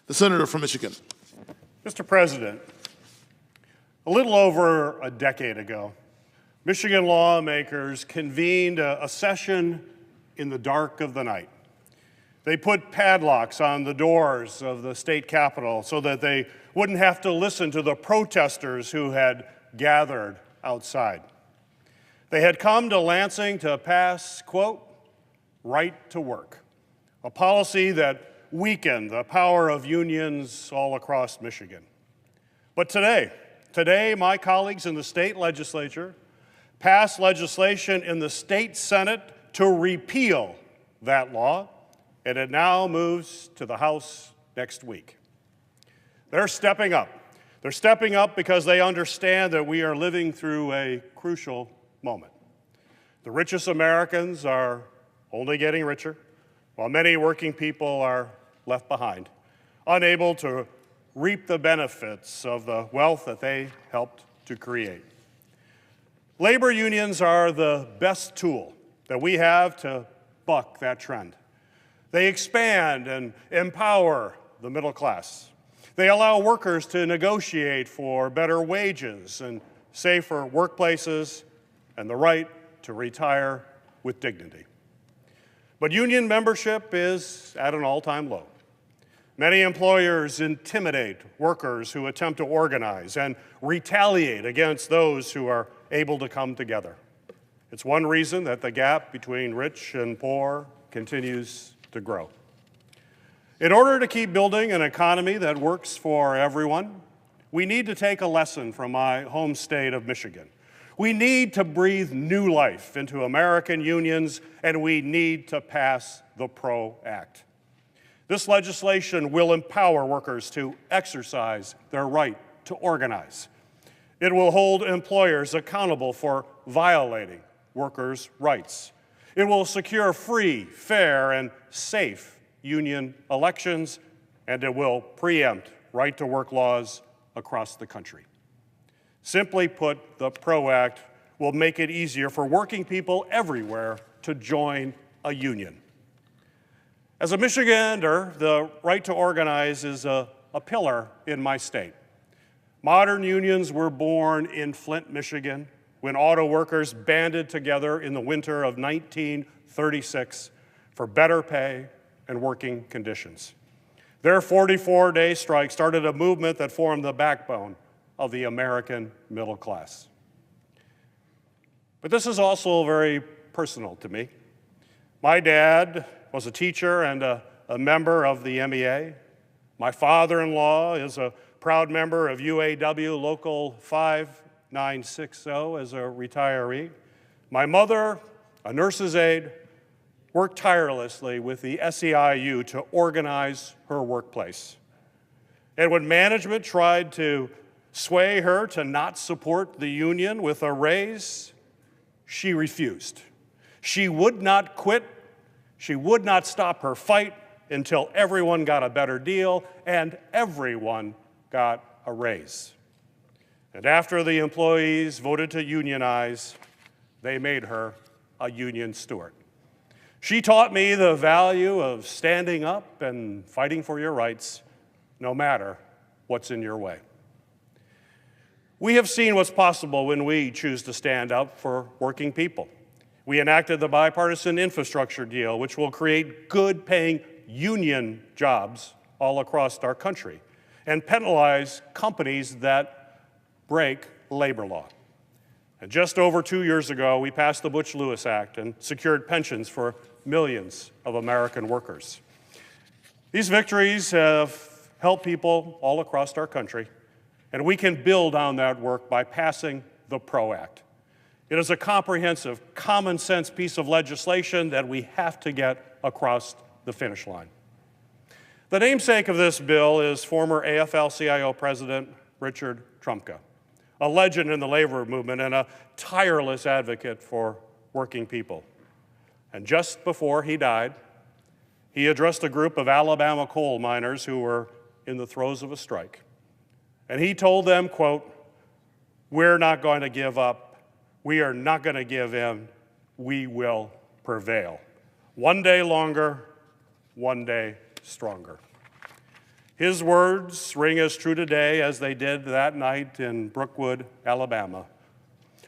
The senator from Michigan. Mr. President, a little over a decade ago, Michigan lawmakers convened a session in the dark of the night. They put padlocks on the doors of the state capitol so that they wouldn't have to listen to the protesters who had gathered outside. They had come to Lansing to pass, quote, right to work, a policy that weakened the power of unions all across Michigan. But today, my colleagues in the state legislature passed legislation in the state Senate to repeal that law, and it now moves to the House next week. They're stepping up. They're stepping up because they understand that we are living through a crucial moment. The richest Americans are only getting richer, while many working people are left behind, unable to reap the benefits of the wealth that they helped to create. Labor unions are the best tool that we have to buck that trend. They expand and empower the middle class. They allow workers to negotiate for better wages and safer workplaces and the right to retire with dignity. But union membership is at an all-time low. Many employers intimidate workers who attempt to organize and retaliate against those who are able to come together. It's one reason that the gap between rich and poor continues to grow. In order to keep building an economy that works for everyone, we need to take a lesson from my home state of Michigan. We need to breathe new life into American unions, and we need to pass the PRO Act. This legislation will empower workers to exercise their right to organize. It will hold employers accountable for violating workers' rights. It will secure free, fair, and safe union elections, and it will preempt right-to-work laws across the country. Simply put, the PRO Act will make it easier for working people everywhere to join a union. As a Michigander, the right to organize is a pillar in my state. Modern unions were born in Flint, Michigan, when auto workers banded together in the winter of 1936 for better pay and working conditions. Their 44-day strike started a movement that formed the backbone of the American middle class. But this is also very personal to me. My dad was a teacher and a member of the MEA. My father-in-law is a proud member of UAW Local 5960 as a retiree. My mother, a nurse's aide, worked tirelessly with the SEIU to organize her workplace. And when management tried to sway her to not support the union with a raise, she refused. She would not quit. She would not stop her fight until everyone got a better deal and everyone got a raise. And after the employees voted to unionize, they made her a union steward. She taught me the value of standing up and fighting for your rights, no matter what's in your way. We have seen what's possible when we choose to stand up for working people. We enacted the bipartisan infrastructure deal, which will create good-paying union jobs all across our country and penalize companies that break labor law. And just over 2 years ago, we passed the Butch-Lewis Act and secured pensions for millions of American workers. These victories have helped people all across our country, and we can build on that work by passing the PRO Act. It is a comprehensive, common-sense piece of legislation that we have to get across the finish line. The namesake of this bill is former AFL-CIO President Richard Trumka, a legend in the labor movement and a tireless advocate for working people. And just before he died, he addressed a group of Alabama coal miners who were in the throes of a strike. And he told them, quote, "We're not going to give up. We are not going to give in. We will prevail. One day longer, one day stronger." His words ring as true today as they did that night in Brookwood, Alabama.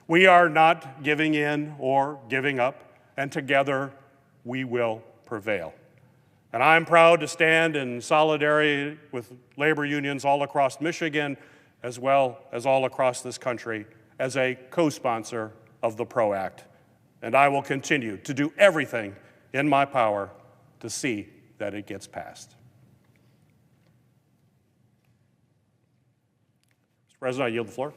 We are not giving in or giving up, and together we will prevail. And I'm proud to stand in solidarity with labor unions all across Michigan, as well as all across this country, as a co-sponsor of the PRO Act. And I will continue to do everything in my power to see that it gets passed. Mr. President, I yield the floor.